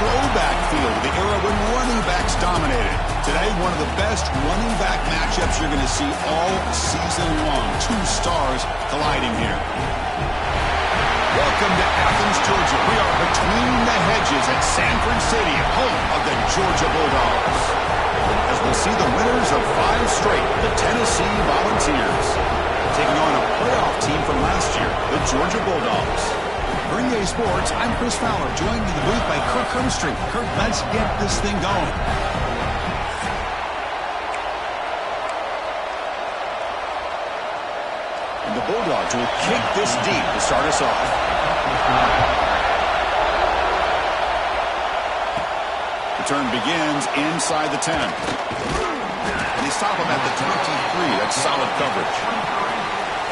throwback feel to the era when running backs dominated. Today, one of the best running back matchups you're going to see all season long. Two stars colliding here. Welcome to Athens, Georgia. We are between the hedges at Sanford Stadium, home of the Georgia Bulldogs. As we'll see the winners of 5 straight, the Tennessee Volunteers, taking on a playoff team from last year, the Georgia Bulldogs. For NBA Sports, I'm Chris Fowler, joined in the booth by Kirk Hermstreet. Kirk, let's get this thing going. And the Bulldogs will kick this deep to start us off. The turn begins inside the 10. And they stop him at the 23. That's solid coverage.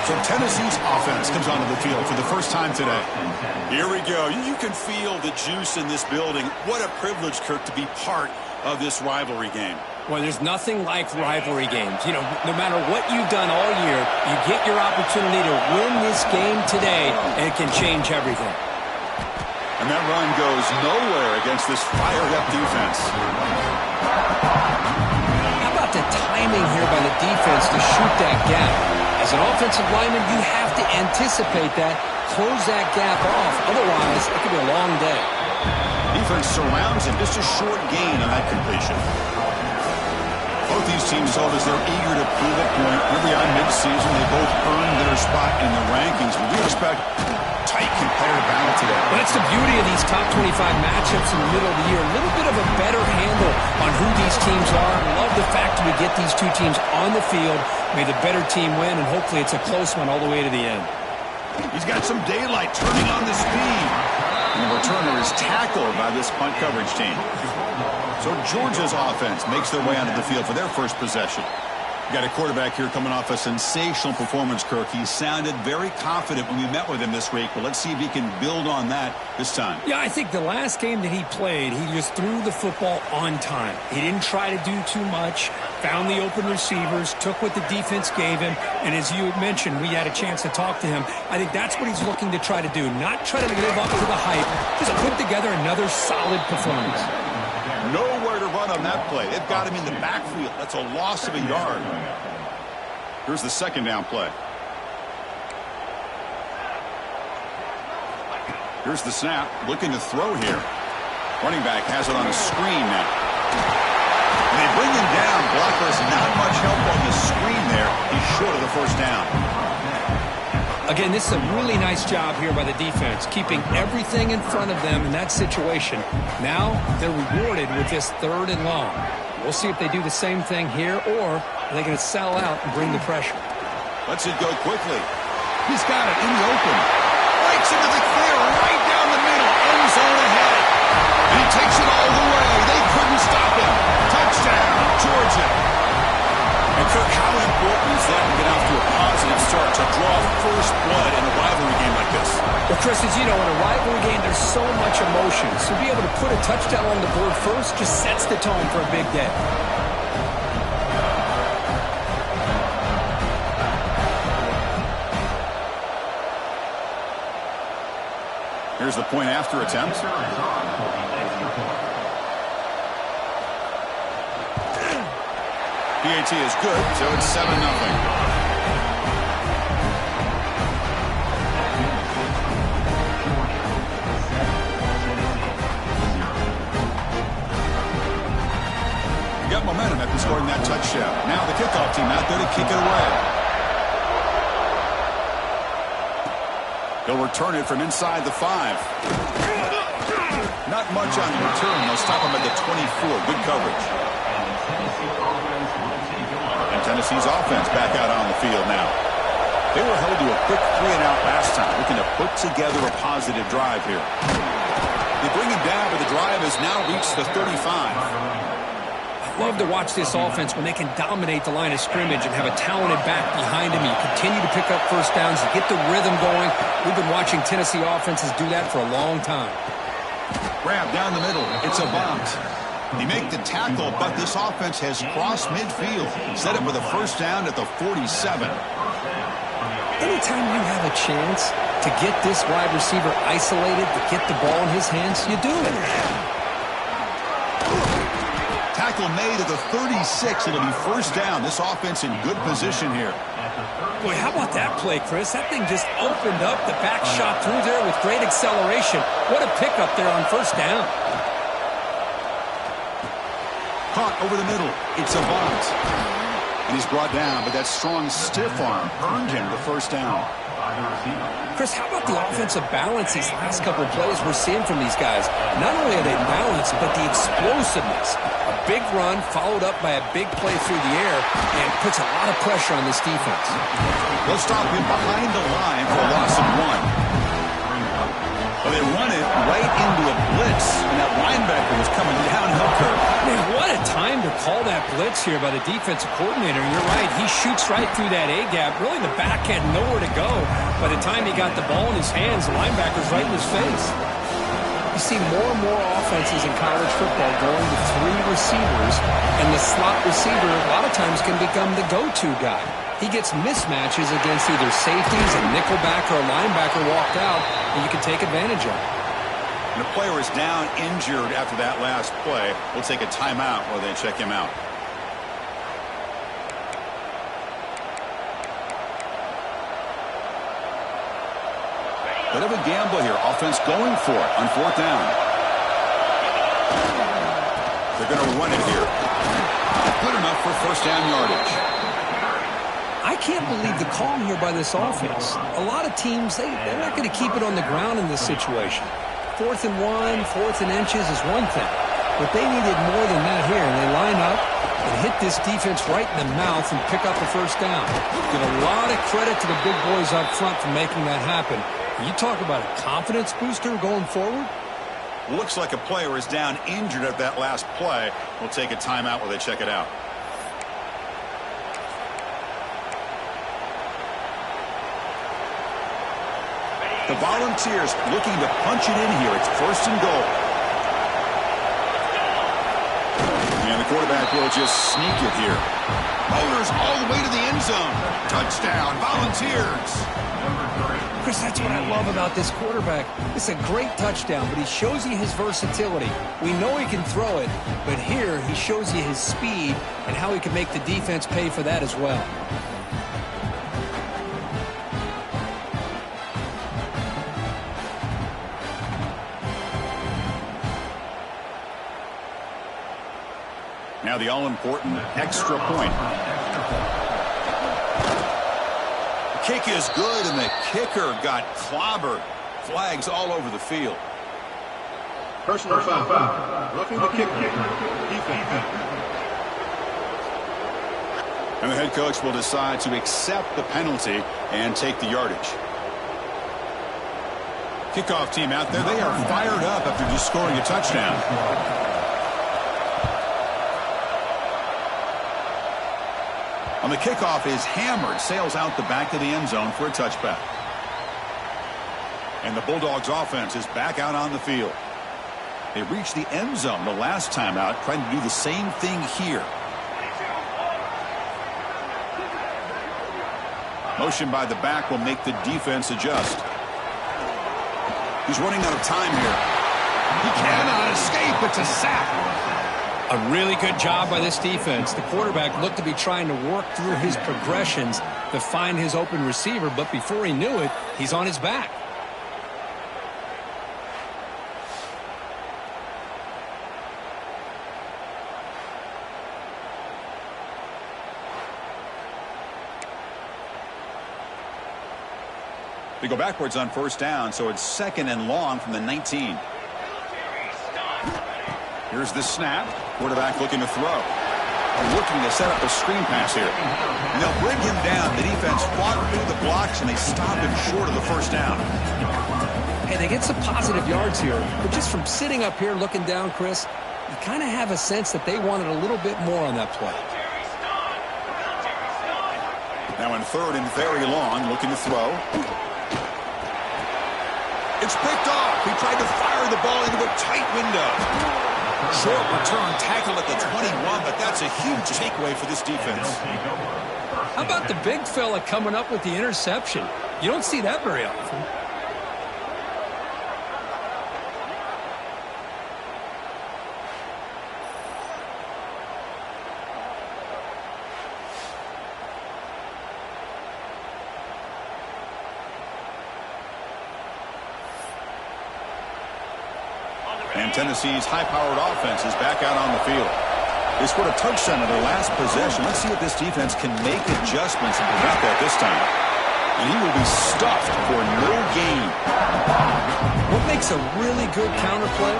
So Tennessee's offense comes onto the field for the first time today. Here we go. You can feel the juice in this building. What a privilege, Kirk, to be part of this rivalry game. Well, there's nothing like rivalry games. You know, no matter what you've done all year, you get your opportunity to win this game today, and it can change everything. And that run goes nowhere against this fired-up defense. How about the timing here by the defense to shoot that gap? As an offensive lineman, you have to anticipate that, close that gap off. Otherwise, it could be a long day. Defense surrounds him, just a short gain on that completion. Both these teams told us they're eager to prove a point. Here we are mid-season. They both earned their spot in the rankings. But we expect tight competitive battle today. Well, that's the beauty of these top 25 matchups in the middle of the year. A little bit of a better handle on who these teams are. Love the fact that we get these two teams on the field. May the better team win, and hopefully it's a close one all the way to the end. He's got some daylight turning on the speed. And the returner is tackled by this punt coverage team. So Georgia's offense makes their way onto the field for their first possession. Got a quarterback here coming off a sensational performance, Kirk. He sounded very confident when we met with him this week. Well, let's see if he can build on that this time. Yeah, I think the last game that he played, he just threw the football on time. He didn't try to do too much, found the open receivers, took what the defense gave him, and as you had mentioned, we had a chance to talk to him. I think that's what he's looking to try to do, not try to live up to the hype, just put together another solid performance. Nowhere to run on that play. They've got him in the backfield. That's a loss of a yard. Here's the second down play. Here's the snap. Looking to throw here. Running back has it on a screen now. And they bring him down. Blocker has not much help on the screen there. He's short of the first down. Again, this is a really nice job here by the defense, keeping everything in front of them in that situation. Now they're rewarded with this 3rd and long. We'll see if they do the same thing here, or are they going to sell out and bring the pressure? Lets it go quickly. He's got it in the open. Breaks into the clear right down the middle. End zone ahead. And he takes it all the way. They couldn't stop him. Touchdown, Georgia. And Kirk, how important is that to get off to a positive start to draw first blood in a rivalry game like this? Well, Chris, as you know, in a rivalry game, there's so much emotion. So to be able to put a touchdown on the board first just sets the tone for a big day. Here's the point after attempt. PAT is good, so it's 7-0. You got momentum after scoring that touchdown. Now the kickoff team out there to kick it away. He'll return it from inside the 5. Not much on the return. They'll stop him at the 24. Good coverage. And Tennessee's offense back out on the field now. They were held to a quick 3-and-out last time, looking to put together a positive drive here. They bring him down, but the drive has now reached the 35. Love to watch this offense when they can dominate the line of scrimmage and have a talented back behind him. You continue to pick up first downs, you get the rhythm going. We've been watching Tennessee offenses do that for a long time. Grab down the middle. It's a bounce. They make the tackle, but this offense has crossed midfield. Set up with a first down at the 47. Anytime you have a chance to get this wide receiver isolated, to get the ball in his hands, you do it. Tackle made at the 36. It'll be first down. This offense in good position here. Boy, how about that play, Chris? That thing just opened up. The back shot through there with great acceleration. What a pickup there on first down. Caught over the middle. It's Avant. And he's brought down, but that strong stiff arm earned him the first down. Chris, how about the offensive balance these last couple of plays we're seeing from these guys? Not only are they balanced, but the explosiveness. A big run followed up by a big play through the air and puts a lot of pressure on this defense. They'll stop him behind the line for a loss of 1. Well, they run it right into a blitz, and that linebacker was coming downhill curve. Man, what a time to call that blitz here by the defensive coordinator. And you're right, he shoots right through that A-gap. Really, the back had nowhere to go. By the time he got the ball in his hands, the linebacker's right in his face. You see more and more offenses in college football going to 3 receivers, and the slot receiver a lot of times can become the go-to guy. He gets mismatches against either safeties, a nickelback, or a linebacker walked out, and you can take advantage of it. And the player is down injured after that last play. We'll take a timeout while they check him out. Bit of a gamble here. Offense going for it on 4th down. They're going to run it here. Good enough for first down yardage. I can't believe the call here by this offense. A lot of teams, they're not going to keep it on the ground in this situation. 4th and 1, 4th and inches is one thing. But they needed more than that here. And they line up and hit this defense right in the mouth and pick up the first down. Give a lot of credit to the big boys up front for making that happen. You talk about a confidence booster going forward. Looks like a player is down injured at that last play. We'll take a timeout while they check it out. The Volunteers looking to punch it in here. It's 1st and goal. And the quarterback will just sneak it here. Motors all the way to the end zone. Touchdown, Volunteers. Chris, that's what I love about this quarterback. It's a great touchdown, but he shows you his versatility. We know he can throw it, but here he shows you his speed and how he can make the defense pay for that as well. Now the all-important extra point. The kick is good, and the kicker got clobbered. Flags all over the field. Personal foul. Roughing the kicker. Defense. And the head coach will decide to accept the penalty and take the yardage. Kickoff team out there. They are fired up after just scoring a touchdown. On the kickoff is hammered, sails out the back of the end zone for a touchback. And the Bulldogs offense is back out on the field. They reached the end zone the last time out, trying to do the same thing here. Motion by the back will make the defense adjust. He's running out of time here. He cannot escape. It's a sack. A really good job by this defense. The quarterback looked to be trying to work through his progressions to find his open receiver, but before he knew it, he's on his back. They go backwards on first down, so it's 2nd and long from the 19. Here's the snap. Quarterback looking to throw. Looking to set up a screen pass here. And they'll bring him down. The defense fought through the blocks, and they stop him short of the first down. Hey, they get some positive yards here, but just from sitting up here looking down, Chris, you kind of have a sense that they wanted a little bit more on that play. Now in 3rd and very long, looking to throw. It's picked off. He tried to fire the ball into a tight window. Short return tackle at the 21, but that's a huge takeaway for this defense. How about the big fella coming up with the interception? You don't see that very often. And Tennessee's high-powered offense is back out on the field. They scored a touchdown in their last possession. Let's see if this defense can make adjustments and prevent that this time. And he will be stuffed for no gain. What makes a really good counterplay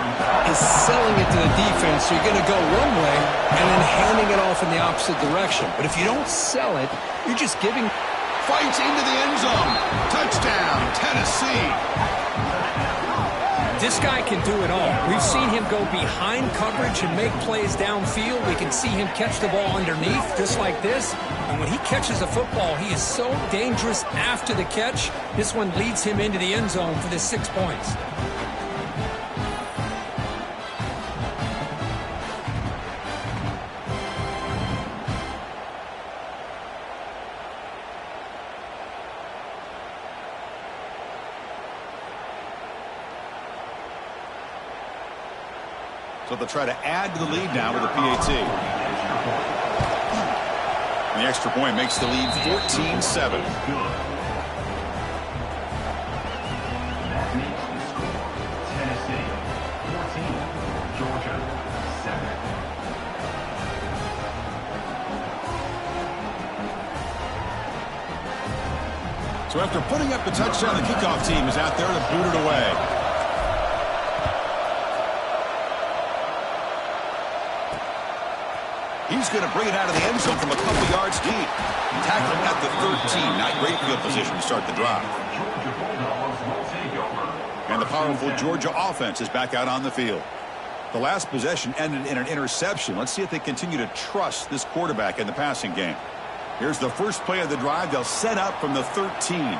is selling it to the defense. So you're going to go one way and then handing it off in the opposite direction. But if you don't sell it, you're just giving... Fights into the end zone. Touchdown, Tennessee. This guy can do it all. We've seen him go behind coverage and make plays downfield. We can see him catch the ball underneath, just like this. And when he catches a football, he is so dangerous after the catch. This one leads him into the end zone for the 6 points. So they'll try to add to the lead now with a PAT. And the extra point makes the lead 14-7. So after putting up the touchdown, the kickoff team is out there to boot it away. He's going to bring it out of the end zone from a couple yards deep. Tackling at the 13. Not great field position to start the drive. And the powerful Georgia offense is back out on the field. The last possession ended in an interception. Let's see if they continue to trust this quarterback in the passing game. Here's the first play of the drive. They'll set up from the 13.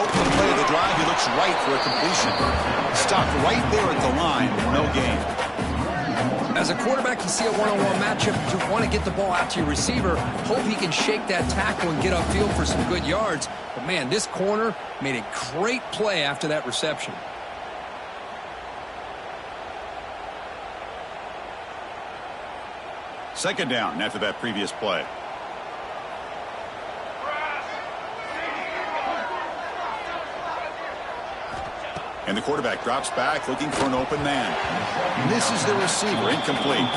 Open play of the drive. He looks right for a completion. Stopped right there at the line. No gain. As a quarterback, you see a one-on-one matchup. You want to get the ball out to your receiver. Hope he can shake that tackle and get upfield for some good yards. But, man, this corner made a great play after that reception. Second down after that previous play. And the quarterback drops back looking for an open man. Misses the receiver. Incomplete.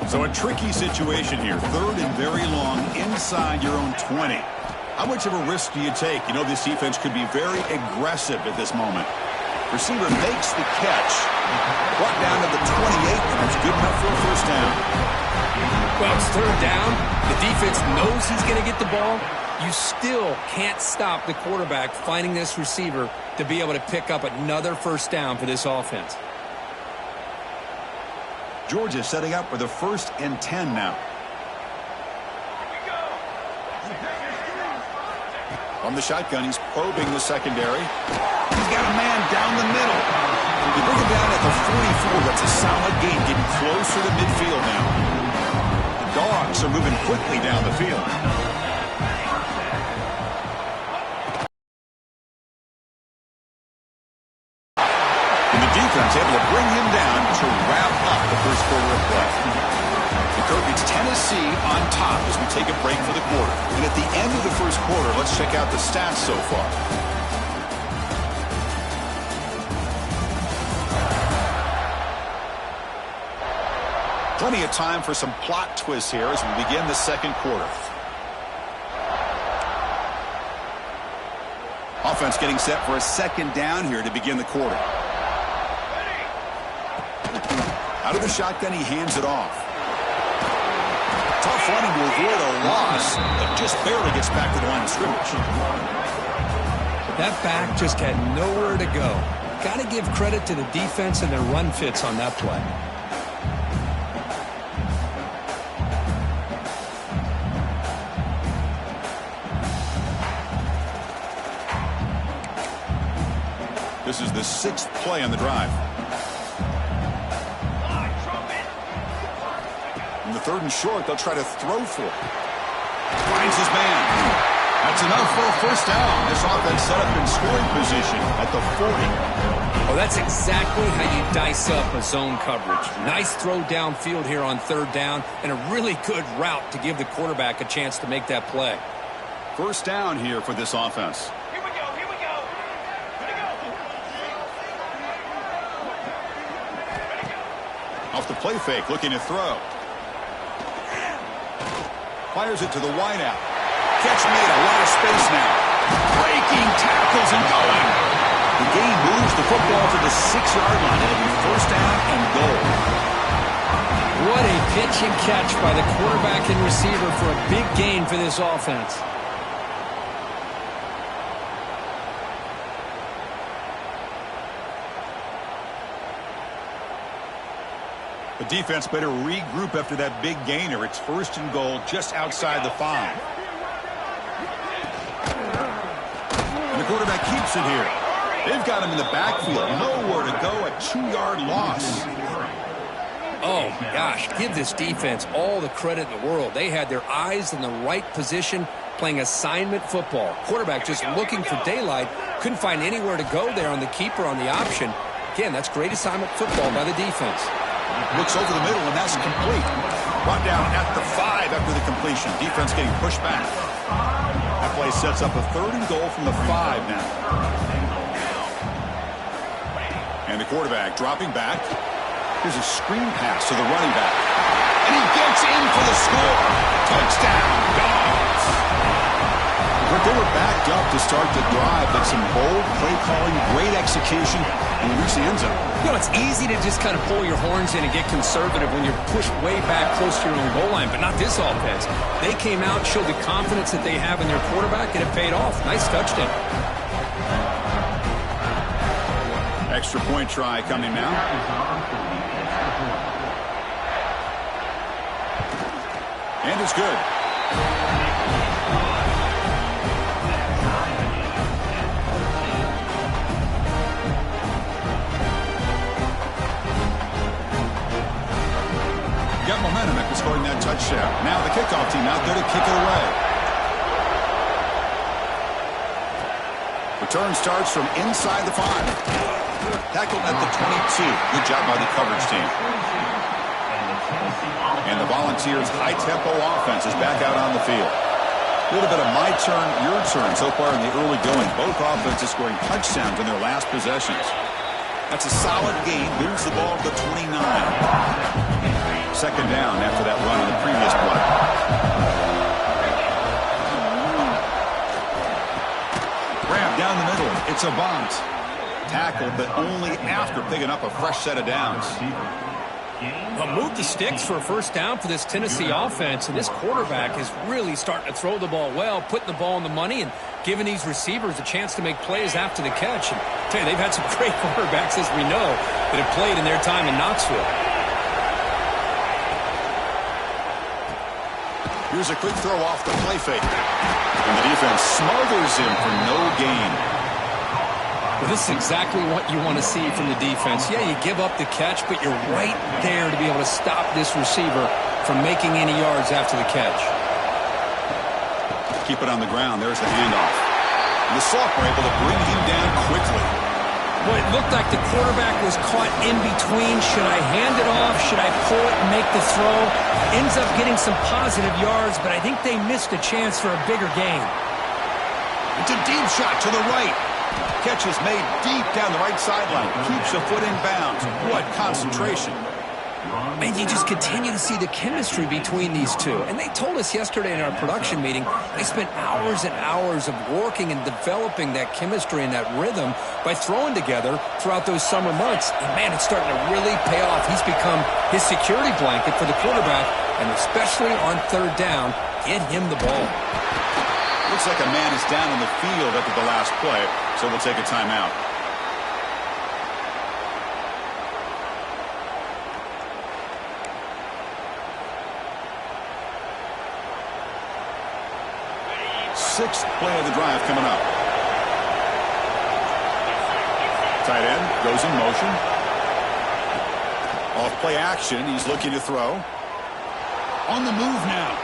So a tricky situation here. Third and very long inside your own 20. How much of a risk do you take? You know this defense could be very aggressive at this moment. Receiver makes the catch. Brought down to the 28, and that's good enough for a first down. Well, it's third down. The defense knows he's going to get the ball. You still can't stop the quarterback finding this receiver to be able to pick up another first down for this offense. Georgia setting up for the 1st and 10 now. From the shotgun, he's probing the secondary. He's got a man down the middle. You bring him down at the 44. That's a solid gain, getting closer to midfield now. The Dogs are moving quickly down the field. And the defense able to bring him down to wrap up the first quarter of play. The curtain, it's Tennessee on top as we take a break for the quarter. And at the end of the first quarter, let's check out the stats so far. Plenty of time for some plot twists here as we begin the second quarter. Offense getting set for a second down here to begin the quarter. Out of the shotgun, he hands it off. Tough running to avoid a loss, but just barely gets back to the line of scrimmage. That back just had nowhere to go. Got to give credit to the defense and their run fits on that play. This is the 6th play on the drive. In the 3rd and short, they'll try to throw for it. Finds his man. That's enough for a first down. This offense set up in scoring position at the 40. Oh, that's exactly how you dice up a zone coverage. Nice throw downfield here on third down, and a really good route to give the quarterback a chance to make that play. First down here for this offense. Here we go. Here we go. Here we go. Off the play fake, looking to throw. Fires it to the wideout. Catch made, a lot of space now. Breaking tackles and going. The game moves the football to the 6-yard line. It'll be first down and goal. What a pitch and catch by the quarterback and receiver for a big gain for this offense. The defense better regroup after that big gainer. It's first and goal just outside the 5. And the quarterback keeps it here. They've got him in the backfield. Nowhere to go. A 2-yard loss. Oh, gosh, give this defense all the credit in the world. They had their eyes in the right position, playing assignment football. Quarterback just looking for daylight. Couldn't find anywhere to go there on the keeper on the option. Again, that's great assignment football by the defense. Looks over the middle, and that's complete. Brought down at the 5 after the completion. Defense getting pushed back. That play sets up a third and goal from the 5 now. And the quarterback dropping back. Here's a screen pass to the running back. And he gets in for the score. Touchdown, Dogs. But they were backed up to start the drive, but some bold play calling, great execution, and we reach the end zone. You know, it's easy to just kind of pull your horns in and get conservative when you're pushed way back close to your own goal line, but not this offense. They came out, showed the confidence that they have in their quarterback, and it paid off. Nice touchdown. Extra point try coming now. And it's good. Got momentum after scoring that touchdown. Now the kickoff team out there to kick it away. Return starts from inside the 5. Tackled at the 22. Good job by the coverage team. And the Volunteers' high-tempo offense is back out on the field. A little bit of my turn, your turn so far in the early going. Both offenses scoring touchdowns in their last possessions. That's a solid game. Moves the ball to the 29. Second down after that run on the previous play. Grab down the middle. It's a bunt. Tackled, but only after picking up a fresh set of downs. Move the sticks for a first down for this Tennessee offense, and this quarterback is really starting to throw the ball well, putting the ball on the money, and giving these receivers a chance to make plays after the catch. And I tell you, they've had some great quarterbacks, as we know, that have played in their time in Knoxville. Here's a quick throw off the play fake. And the defense smothers him for no gain. Well, this is exactly what you want to see from the defense. Yeah, you give up the catch, but you're right there to be able to stop this receiver from making any yards after the catch. Keep it on the ground. There's the handoff. And the Soft were able to bring him down quickly. Well, it looked like the quarterback was caught in between. Should I hand it off? Should I pull it and make the throw? Ends up getting some positive yards, but I think they missed a chance for a bigger gain. It's a deep shot to the right. Catch is made deep down the right sideline. Keeps a foot in bounds. What concentration. Man, you just continue to see the chemistry between these two. And they told us yesterday in our production meeting, they spent hours and hours of working and developing that chemistry and that rhythm by throwing together throughout those summer months. And man, it's starting to really pay off. He's become his security blanket for the quarterback, and especially on third down, get him the ball. Looks like a man is down on the field after the last play, so we'll take a timeout. Sixth play of the drive coming up. Tight end goes in motion. Off play action, he's looking to throw. On the move now.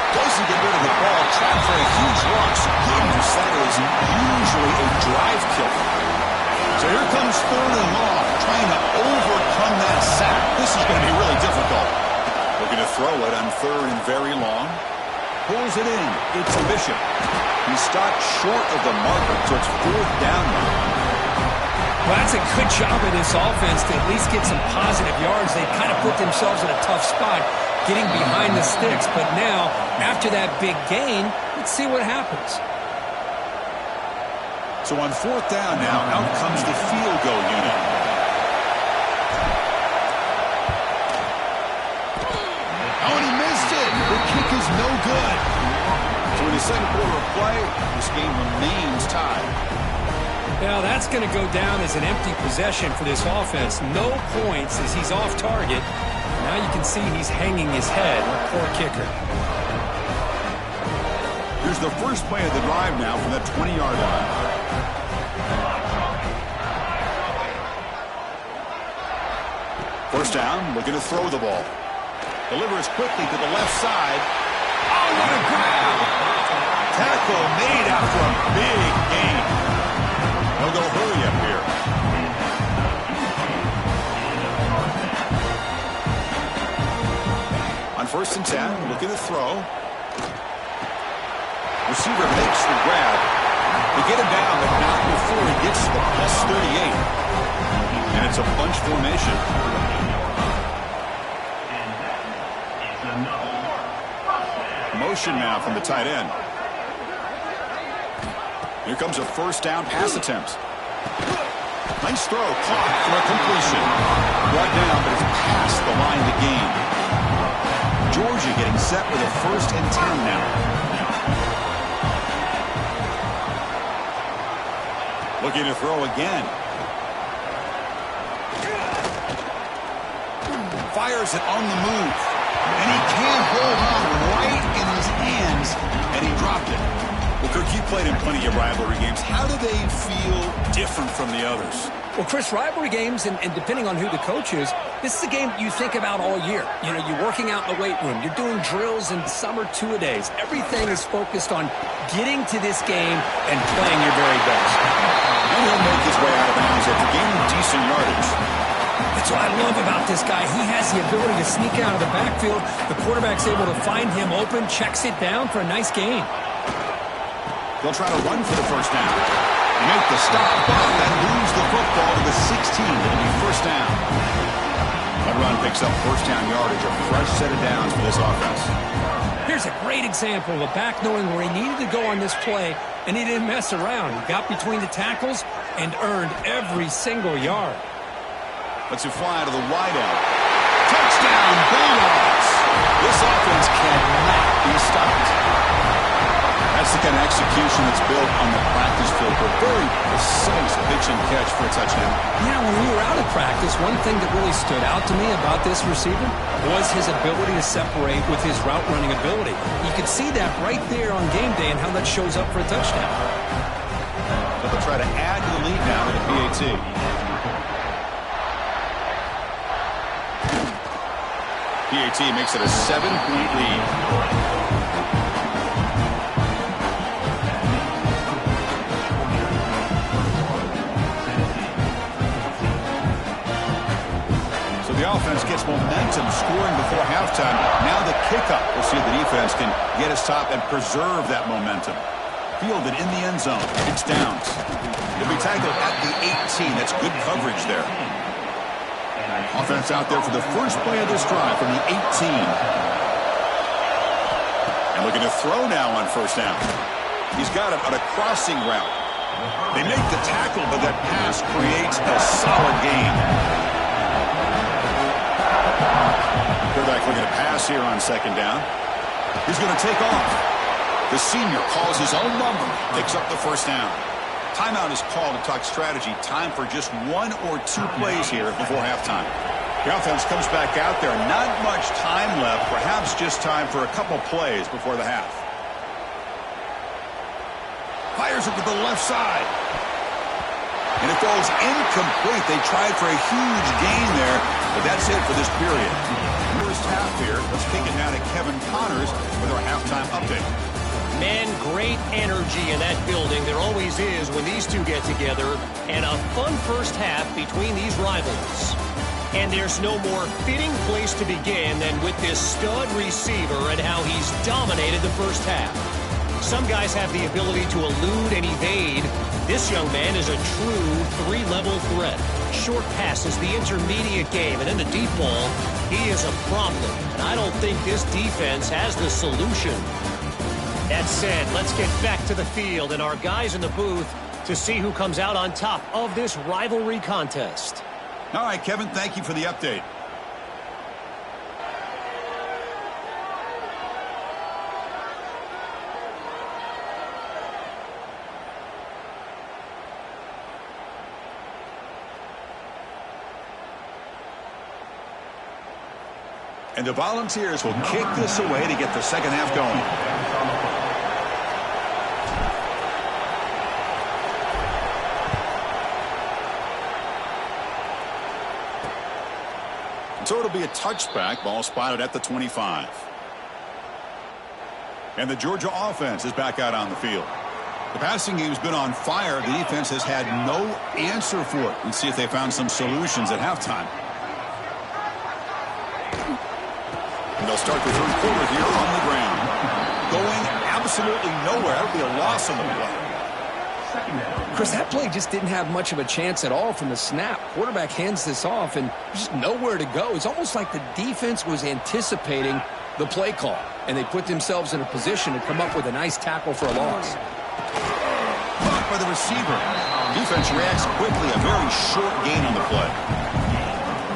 Goes doesn't get rid of the ball, trapped for a huge loss. Goodness, that is usually a drive killer. So here comes 3rd and long, trying to overcome that sack. This is going to be really difficult. Looking to throw it on 3rd and very long. Pulls it in. It's Bishop. He stopped short of the marker, so it's 4th down now. Well, that's a good job of this offense to at least get some positive yards. They kind of put themselves in a tough spot getting behind the sticks. But now, after that big gain, let's see what happens. So on 4th down now, out comes the field goal unit. Oh, and he missed it. The kick is no good. So in the second quarter of play, this game remains tied. Now, that's going to go down as an empty possession for this offense. No points as he's off target. Now you can see he's hanging his head. Poor kicker. Here's the first play of the drive now from the 20-yard line. First down, looking to throw the ball. Delivers quickly to the left side. Oh, what a grab! Tackle made after a big gain. They'll go hurry up here. On 1st and 10, looking to throw. Receiver makes the grab. They get him down, but not before he gets to the +38. And it's a bunch formation. Motion now from the tight end. Here comes a 1st down pass attempt. Nice throw, caught for a completion. Brought down, but it's past the line to gain. Georgia getting set with a 1st and 10 now. Looking to throw again. Fires it on the move. And he can't hold on right in his hands, and he dropped it. Well, Kirk, you played in plenty of rivalry games. How do they feel different from the others? Well, Chris, rivalry games, and depending on who the coach is, this is a game you think about all year. You know, you're working out in the weight room. You're doing drills, and some are 2-a-days. Everything is focused on getting to this game and playing your very best. And he'll make his way out of bounds after gaining decent yardage. That's what I love about this guy. He has the ability to sneak out of the backfield. The quarterback's able to find him open, checks it down for a nice gain. They'll try to run for the 1st down. Make the stop, but then lose the football to the 16. It'll be 1st down. That run picks up 1st down yardage, a fresh set of downs for this offense. Here's a great example of a back knowing where he needed to go on this play, and he didn't mess around. He got between the tackles and earned every single yard. Lets it fly to the wideout. Touchdown, Bulldogs! This offense cannot be stopped. That's the kind of execution that's built on the practice field for a very precise pitch and catch for a touchdown. You know, when we were out of practice, one thing that really stood out to me about this receiver was his ability to separate with his route running ability. You could see that right there on game day and how that shows up for a touchdown. But they'll try to add to the lead now to the PAT. PAT makes it a 7-point lead. So the offense gets momentum scoring before halftime. Now the kickoff. We'll see if the defense can get a stop and preserve that momentum. Fielded in the end zone. It's downs. He'll be tackled at the 18. That's good coverage there. Offense out there for the first play of this drive from the 18. And looking to throw now on 1st down. He's got it on a crossing route. They make the tackle, but that pass creates a solid gain. Quarterback looking to pass here on 2nd down. He's going to take off. The senior calls his own number, picks up the 1st down. Timeout is called to talk strategy. Time for just 1 or 2 plays here before halftime. The offense comes back out there. Not much time left. Perhaps just time for a couple plays before the half. Fires it to the left side. And it goes incomplete. They tried for a huge gain there. But that's it for this period. First half here. Let's kick it now to Kevin Connors with our halftime update. Man, great energy in that building. There always is when these two get together. And a fun first half between these rivals. And there's no more fitting place to begin than with this stud receiver and how he's dominated the first half. Some guys have the ability to elude and evade. This young man is a true three-level threat. Short passes, the intermediate game, and in the deep ball, he is a problem. And I don't think this defense has the solution. That said, let's get back to the field and our guys in the booth to see who comes out on top of this rivalry contest. All right, Kevin, thank you for the update. And the Volunteers will kick this away to get the second half going. So it'll be a touchback. Ball spotted at the 25. And the Georgia offense is back out on the field. The passing game's been on fire. The defense has had no answer for it. Let's see if they found some solutions at halftime. And they'll start the third quarter here on the ground. Going absolutely nowhere. That'll be a loss on the play. Chris, that play just didn't have much of a chance at all from the snap. Quarterback hands this off, and there's just nowhere to go. It's almost like the defense was anticipating the play call, and they put themselves in a position to come up with a nice tackle for a loss. Blocked by the receiver. Defense reacts quickly. A very short gain on the play.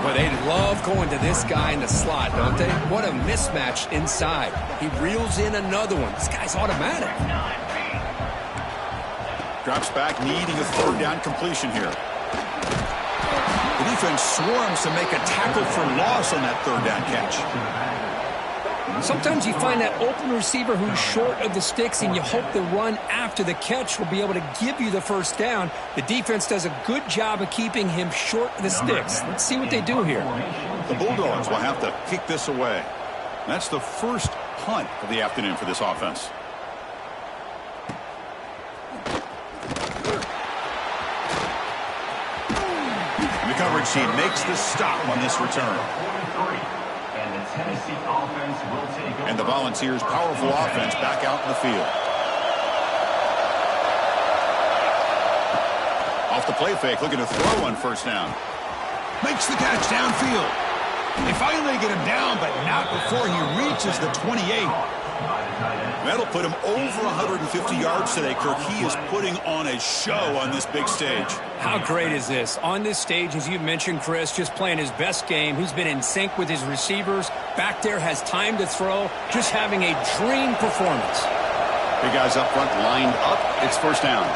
Well, they love going to this guy in the slot, don't they? What a mismatch inside. He reels in another one. This guy's automatic. Drops back, needing a third down completion here. The defense swarms to make a tackle for loss on that third down catch. Sometimes you find that open receiver who's short of the sticks, and you hope the run after the catch will be able to give you the first down. The defense does a good job of keeping him short of the sticks. Let's see what they do here. The Bulldogs will have to kick this away. That's the first punt of the afternoon for this offense. The coverage team makes the stop on this return. And the Volunteers' powerful offense back out in the field. Off the play fake, looking to throw on first down. Makes the catch downfield. They finally get him down, but not before he reaches the 28. That'll put him over 150 yards today, Kirk. He is putting on a show on this big stage. How great is this? On this stage, as you mentioned, Chris, just playing his best game. He's been in sync with his receivers. Back there, has time to throw. Just having a dream performance. Big guys up front lined up. It's first down.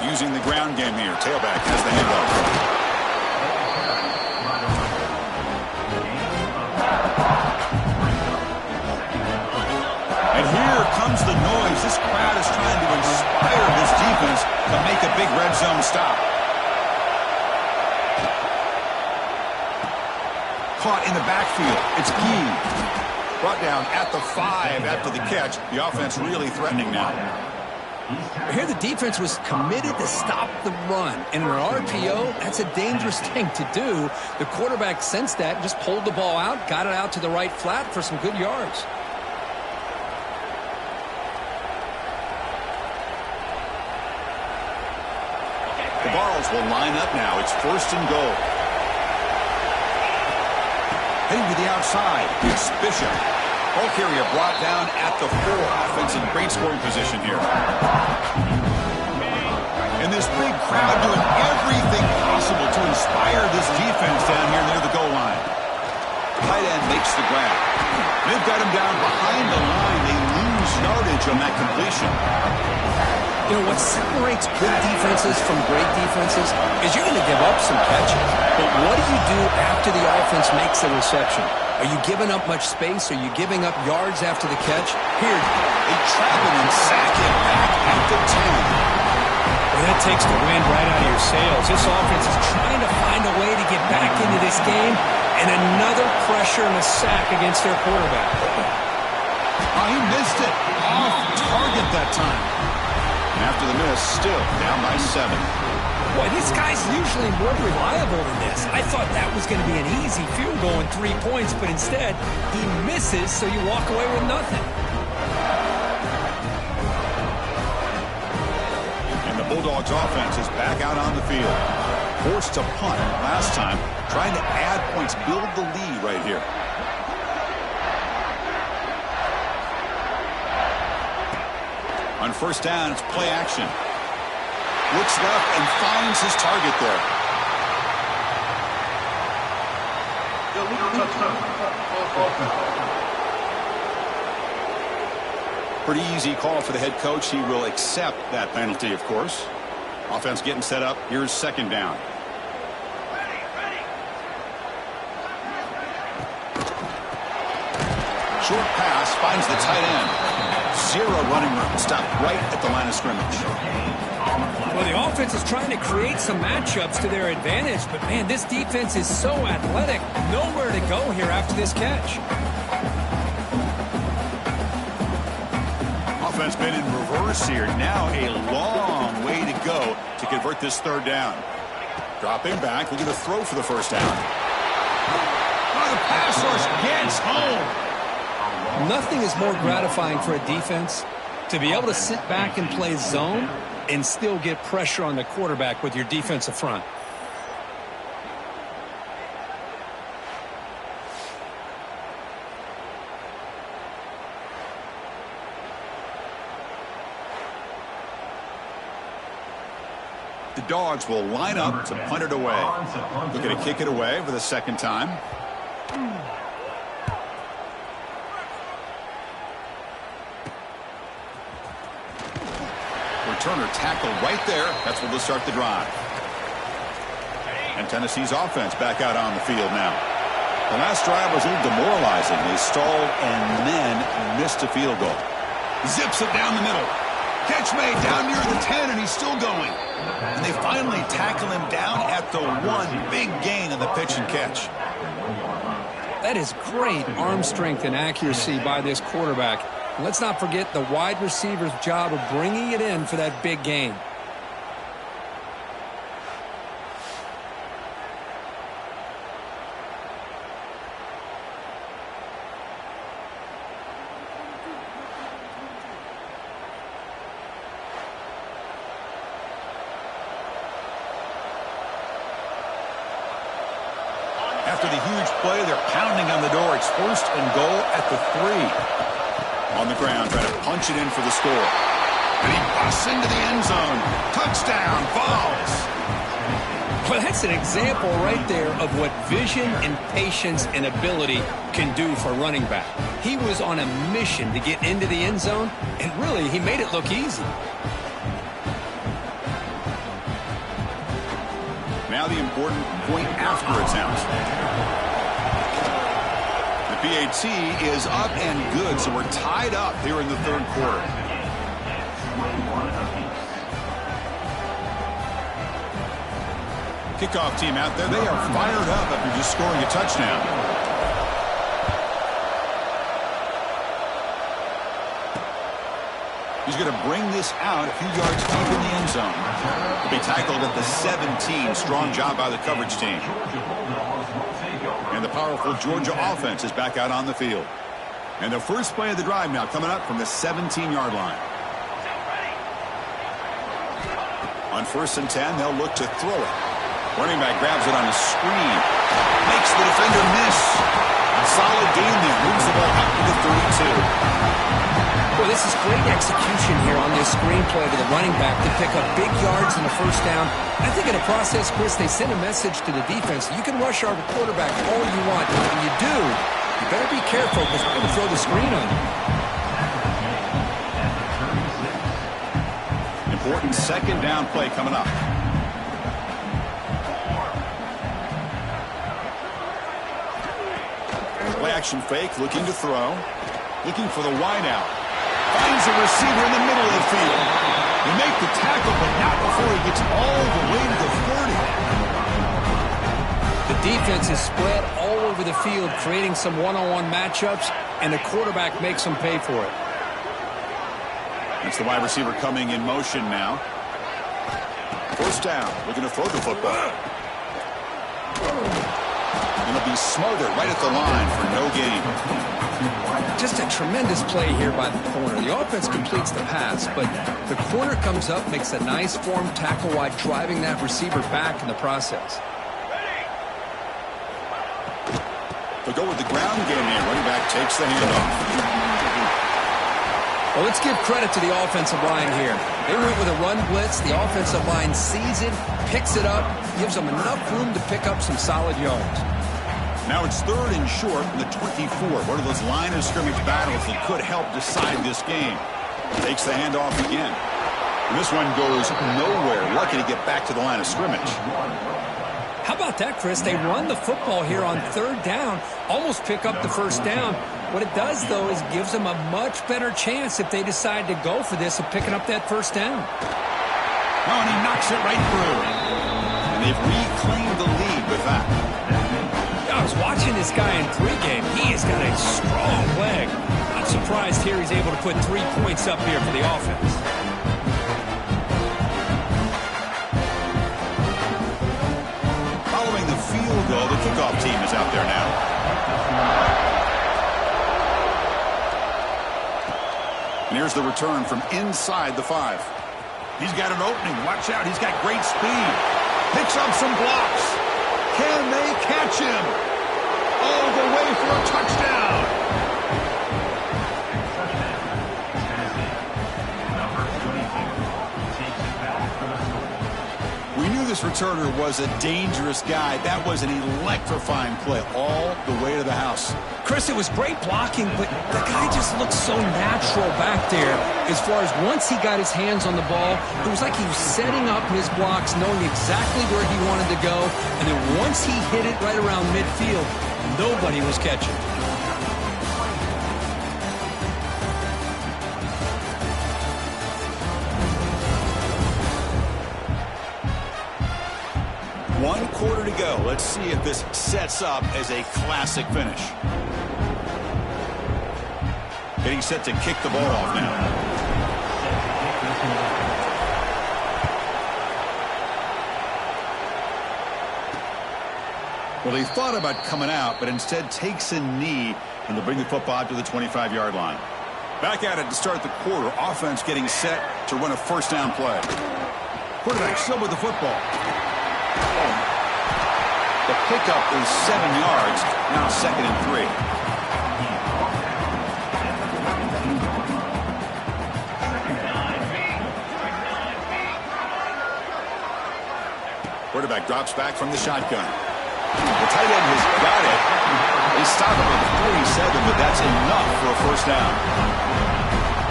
Using the ground game here. Tailback has the handoff. And here comes the noise. This crowd is trying to inspire this defense to make a big red zone stop. Caught in the backfield. It's Gee. Brought down at the 5 after the catch. The offense really threatening now. Here the defense was committed to stop the run. And in an RPO, that's a dangerous thing to do. The quarterback sensed that and just pulled the ball out, got it out to the right flat for some good yards. The Vols will line up now. It's first and goal. Heading to the outside, it's Bishop. Ball carrier brought down at the 4. Offense in great scoring position here. And this big crowd doing everything possible to inspire this defense down here near the goal line. Tight end makes the grab. They've got him down behind the line. They lose yardage on that completion. You know, what separates good defenses from great defenses is you're going to give up some catches. But what do you do after the offense makes the reception? Are you giving up much space? Are you giving up yards after the catch? Here, they trap him and sack him back at the 10. That takes the wind right out of your sails. This offense is trying to find a way to get back into this game, and another pressure and a sack against their quarterback. Oh, he missed it. Off target that time. And after the miss, still down by 7. Boy, this guy's usually more reliable than this. I thought that was going to be an easy field goal and 3 points, but instead, he misses, so you walk away with nothing. Bulldogs offense is back out on the field. Forced to punt last time, trying to add points, build the lead right here. On first down, it's play action. Looks left and finds his target there. Pretty easy call for the head coach. He will accept that penalty, of course. Offense getting set up. Here's second down. Short pass finds the tight end. 0 running room. Stopped right at the line of scrimmage. Well, the offense is trying to create some matchups to their advantage, but man, this defense is so athletic. Nowhere to go here after this catch. Offense been in reverse here. Now a long way to go to convert this third down. Dropping back, looking to throw for the first down. Oh, the pass rush gets home. Nothing is more gratifying for a defense to be able to sit back and play zone and still get pressure on the quarterback with your defensive front. The Dogs will line up to punt it away. Looking to kick it away for the second time. Returner tackled right there. That's where they'll start the drive. And Tennessee's offense back out on the field now. The last drive was a little demoralizing. They stalled and then missed a field goal. Zips it down the middle. Catch made down near the 10, and he's still going. And they finally tackle him down at the 1. Big gain on the pitch and catch. That is great arm strength and accuracy by this quarterback. And let's not forget the wide receiver's job of bringing it in for that big gain. After the huge play, they're pounding on the door. It's first and goal at the 3. On the ground, trying to punch it in for the score. And he busts into the end zone. Touchdown, Vols. Well, that's an example right there of what vision and patience and ability can do for running back. He was on a mission to get into the end zone, and really, he made it look easy. Now the important point after attempt. The PAT is up and good, so we're tied up here in the third quarter. Kickoff team out there, they are fired up after just scoring a touchdown. He's going to bring this out a few yards deep in the end zone. He'll be tackled at the 17. Strong job by the coverage team. And the powerful Georgia offense is back out on the field. And the first play of the drive now coming up from the 17-yard line. On first and 10, they'll look to throw it. Running back grabs it on a screen. Makes the defender miss. Solid gain there. Moves the ball up to the 32. Well, this is great execution here on this screen play to the running back to pick up big yards in the first down. I think in the process, Chris, they send a message to the defense. You can rush our quarterback all you want, but when you do, you better be careful because we're going to throw the screen on you. Important second down play coming up. Play action fake, looking to throw. Looking for the wide out. Finds a receiver in the middle of the field. You make the tackle, but not before he gets all the way to the 40. The defense is spread all over the field, creating some one-on-one matchups, and the quarterback makes them pay for it. That's the wide receiver coming in motion now. First down, looking to throw the football. And it'll be smothered right at the line for no gain. Just a tremendous play here by the corner. The offense completes the pass, but the corner comes up, makes a nice form tackle while driving that receiver back in the process. They'll go with the ground game here. Running back takes the handoff. Well, let's give credit to the offensive line here. They went with a run blitz. The offensive line sees it, picks it up, gives them enough room to pick up some solid yards. Now it's 3rd and short from the 24. One of those line of scrimmage battles that could help decide this game. Takes the handoff again. And this one goes nowhere. Lucky to get back to the line of scrimmage. How about that, Chris? They run the football here on 3rd down, almost pick up the first down. What it does, though, is gives them a much better chance if they decide to go for this of picking up that first down. Oh, and he knocks it right through. And they've reclaimed the lead with that. I was watching this guy in pregame. He has got a strong leg. I'm surprised here he's able to put 3 points up here for the offense. Following the field goal, the kickoff team is out there now. And here's the return from inside the 5. He's got an opening. Watch out. He's got great speed. Picks up some blocks. Can they catch him? All the way for a touchdown. We knew this returner was a dangerous guy. That was an electrifying play all the way to the house. Chris, it was great blocking, but the guy just looked so natural back there. As far as once he got his hands on the ball, it was like he was setting up his blocks, knowing exactly where he wanted to go. And then once he hit it right around midfield, nobody was catching. One quarter to go. Let's see if this sets up as a classic finish. Getting set to kick the ball off now. Well, he thought about coming out, but instead takes a knee, and they'll bring the football out to the 25-yard line. Back at it to start the quarter. Offense getting set to run a first down play. Quarterback still with the football. The pickup is 7 yards. Now 2nd and 3. Quarterback drops back from the shotgun. The tight end has got it. They stop him at 47, but that's enough for a first down.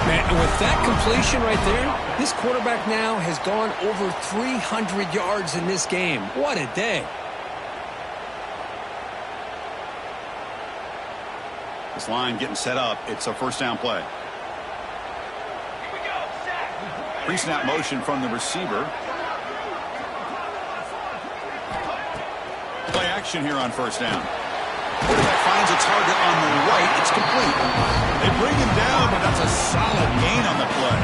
Man, and with that completion right there, this quarterback now has gone over 300 yards in this game. What a day. This line getting set up. It's a first down play. Here we go, sack. Pre-snap motion from the receiver. Play action here on first down. Quarterback finds a target on the right. It's complete. They bring him down, but that's a solid gain on the play.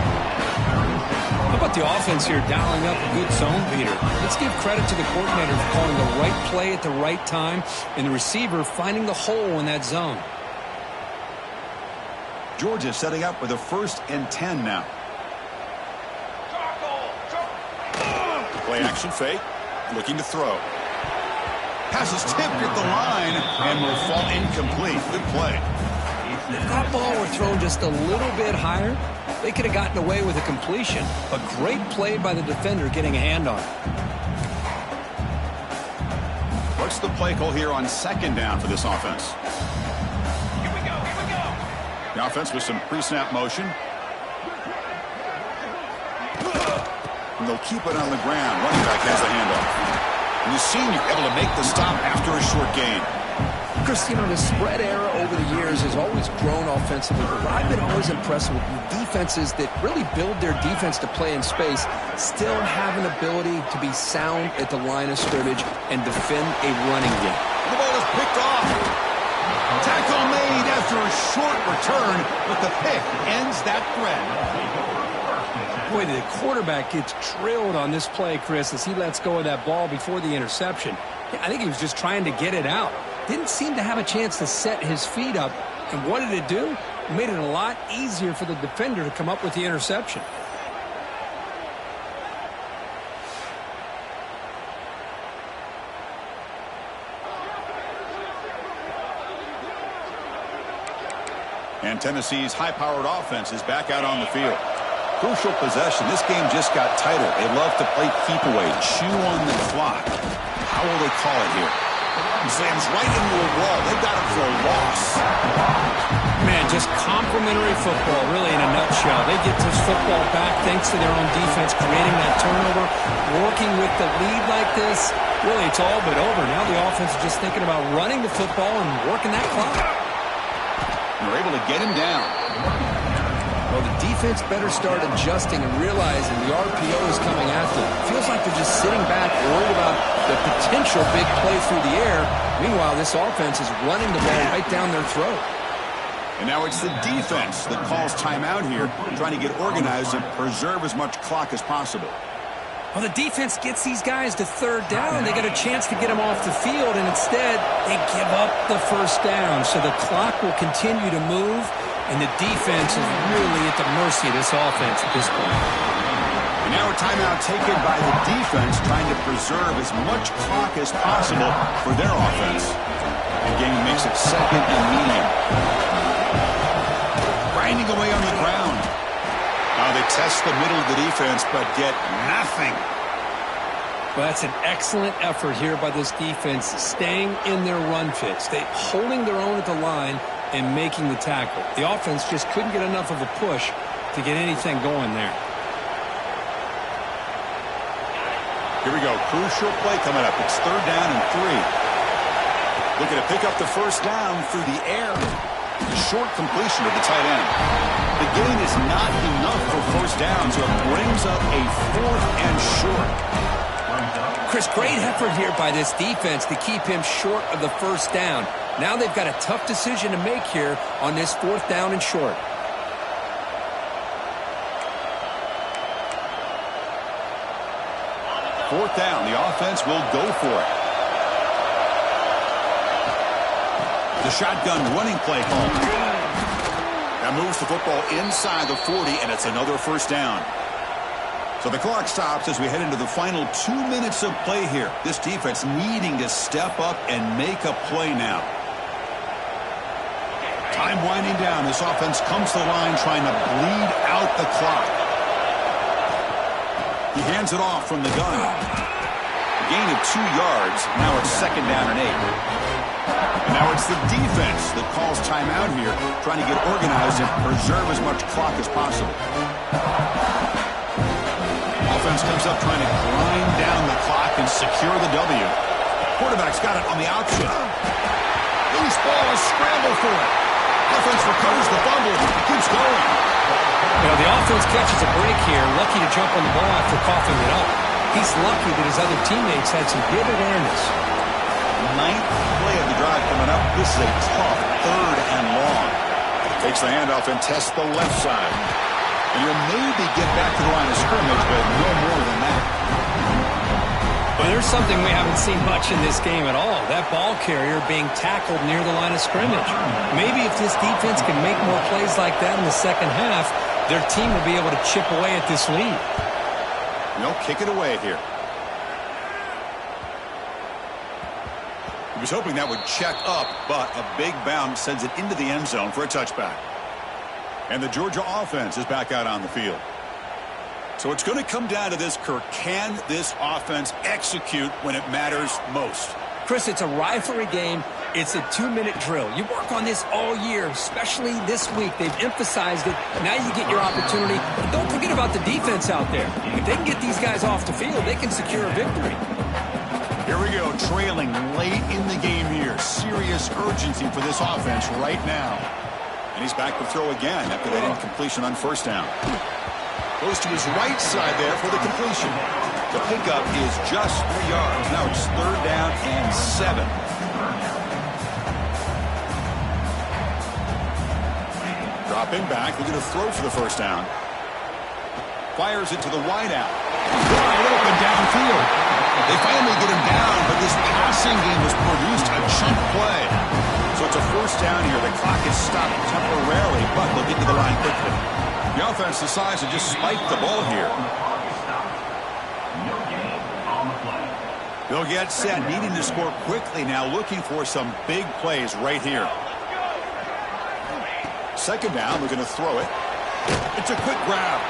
How about the offense here dialing up a good zone beater? Let's give credit to the coordinator for calling the right play at the right time and the receiver finding the hole in that zone. Georgia setting up with a 1st and 10 now. Play action fake. Looking to throw. Pass is tipped at the line and will fall incomplete. Good play. If that ball were thrown just a little bit higher, they could have gotten away with a completion. A great play by the defender getting a hand on it. What's the play call here on 2nd down for this offense? Here we go, here we go. The offense with some pre-snap motion. And they'll keep it on the ground. Running back has the handoff. And the senior able to make the stop after a short gain. Chris, you know, the spread era over the years has always grown offensively, but what I've been always impressed with defenses that really build their defense to play in space still have an ability to be sound at the line of scrimmage and defend a running game. The ball is picked off. Tackle made after a short return, but the pick ends that threat. Boy, the quarterback gets drilled on this play, Chris, as he lets go of that ball before the interception. I think he was just trying to get it out. Didn't seem to have a chance to set his feet up. And what did it do? It made it a lot easier for the defender to come up with the interception. And Tennessee's high-powered offense is back out on the field. Crucial possession. This game just got tighter. They love to play keep away, chew on the clock. How will they call it here? Slams right into a wall. They got him for a loss. Man, just complimentary football, really, in a nutshell. They get this football back thanks to their own defense, creating that turnover, working with the lead like this. Really, it's all but over. Now the offense is just thinking about running the football and working that clock. And they're able to get him down. Well, the defense better start adjusting and realizing the RPO is coming at them. Feels like they're just sitting back, worried about the potential big play through the air. Meanwhile, this offense is running the ball right down their throat. And now it's the defense that calls timeout here, trying to get organized and preserve as much clock as possible. Well, the defense gets these guys to third down. They got a chance to get them off the field, and instead they give up the first down. So the clock will continue to move, and the defense is really at the mercy of this offense at this point. And now a timeout taken by the defense, trying to preserve as much clock as possible for their offense. The game makes it second and medium. Grinding away on the ground. Now they test the middle of the defense, but get nothing. Well, that's an excellent effort here by this defense, staying in their run fits. They holding their own at the line and making the tackle. The offense just couldn't get enough of a push to get anything going there. Here we go. Crucial play coming up. It's third down and 3. Looking to pick up the first down through the air. A short completion of the tight end. The gain is not enough for first down, so it brings up a 4th and short. Chris, great effort here by this defense to keep him short of the first down. Now they've got a tough decision to make here on this 4th down and short. Fourth down, the offense will go for it. The shotgun running play call. That moves the football inside the 40, and it's another first down. So the clock stops as we head into the final 2 minutes of play here. This defense needing to step up and make a play now. Time winding down. This offense comes to the line trying to bleed out the clock. He hands it off from the gun. A gain of 2 yards. Now it's second down and 8. And now it's the defense that calls timeout here, trying to get organized and preserve as much clock as possible. Offense comes up trying to grind down the clock and secure the W. Quarterback's got it on the option. Loose ball, is scramble for it. Offense recovers the fumble, keeps going. You know, the offense catches a break here, lucky to jump on the ball after coughing it up. He's lucky that his other teammates had some good awareness. 9th play of the drive coming up. This is a tough 3rd and long. Takes the handoff and tests the left side. And you'll maybe get back to the line of scrimmage, but no more than that. Well, there's something we haven't seen much in this game at all. That ball carrier being tackled near the line of scrimmage. Maybe if this defense can make more plays like that in the second half, their team will be able to chip away at this lead. They'll kick it away here. He was hoping that would check up, but a big bounce sends it into the end zone for a touchback. And the Georgia offense is back out on the field. So it's going to come down to this, Kirk. Can this offense execute when it matters most? Chris, it's a rivalry game. It's a 2-minute drill. You work on this all year, especially this week. They've emphasized it. Now you get your opportunity. But don't forget about the defense out there. If they can get these guys off the field, they can secure a victory. Here we go, trailing late in the game here. Serious urgency for this offense right now. And he's back to throw again after that incompletion on first down. Goes to his right side there for the completion. The pickup is just 3 yards. Now it's 3rd down and 7. Dropping back, looking to throw for the first down. Fires it to the wideout. Wide open downfield. They finally get him down, but this passing game has produced a chunk play. So it's a 1st down here. The clock is stopped temporarily, but they'll get to the line quickly. The offense decides to just spike the ball here. They'll get set, needing to score quickly now, looking for some big plays right here. 2nd down, looking to throw it. It's a quick grab.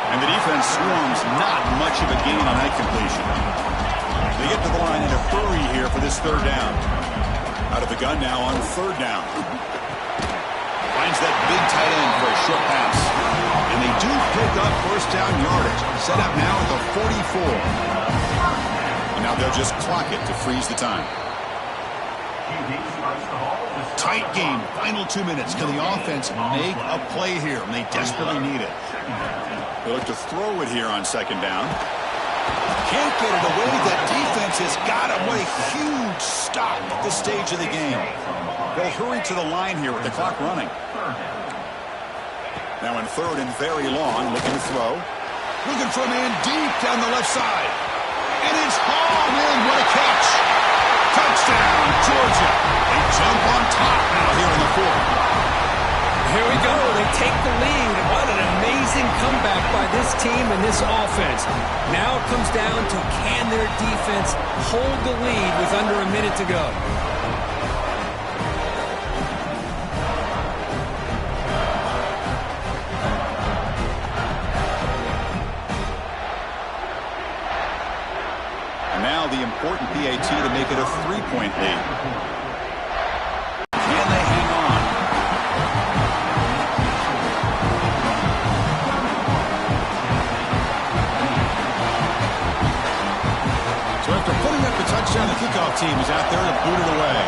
And the defense swarms, not much of a gain on that completion. They get to the line in a hurry here for this 3rd down. Out of the gun now on 3rd down. Finds that big tight end for a short pass. And they do pick up 1st down yardage. Set up now at the 44. And now they'll just clock it to freeze the time. Tight game, final 2 minutes. Can the offense make a play here? And they desperately need it. They look to throw it here on 2nd down. Can't get it away. That defense has got him. What a huge stop at this stage of the game. They'll hurry to the line here with the clock running. Now in 3rd and very long, looking to throw. Looking for a man deep down the left side. And it's hauled in. What a catch. Touchdown, Georgia. They jump on top now here in the 4th. Here we go. They take the lead. What an amazing comeback by this team and this offense. Now it comes down to can their defense hold the lead with under a minute to go. Now the important PAT to make it a 3-point lead. Can they hang on? So after putting up the touchdown, the kickoff team is out there to boot it away.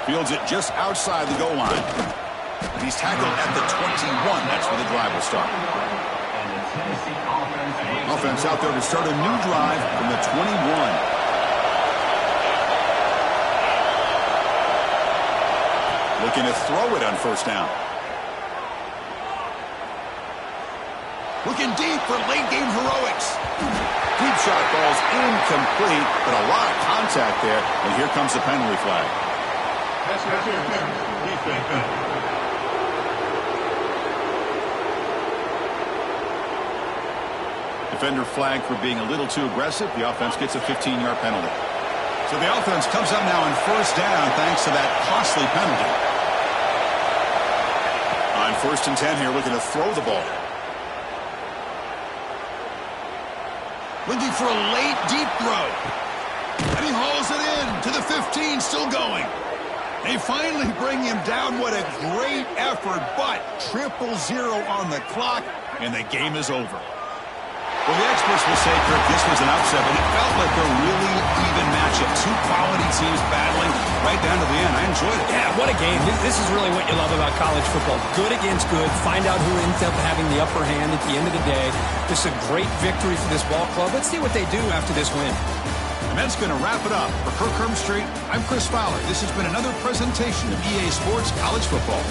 Fields it just outside the goal line. He's tackled at the 21. That's where the drive will start. Offense out there to start a new drive from the 21. Looking to throw it on 1st down. Looking deep for late game heroics. Deep shot ball's incomplete, but a lot of contact there, and here comes the penalty flag. Defender flagged for being a little too aggressive. The offense gets a 15-yard penalty. So the offense comes up now on 1st down thanks to that costly penalty. On 1st and 10 here, looking to throw the ball. Looking for a late deep throw. And he hauls it in to the 15, still going. They finally bring him down. What a great effort, but 0-0 on the clock, and the game is over. Well, the experts will say, Kirk, this was an upset, but it felt like a really even matchup. 2 quality teams battling right down to the end. I enjoyed it. Yeah, what a game. This is really what you love about college football. Good against good. Find out who ends up having the upper hand at the end of the day. This is a great victory for this ball club. Let's see what they do after this win. And that's going to wrap it up. For Kirk Street, I'm Chris Fowler. This has been another presentation of EA Sports College Football.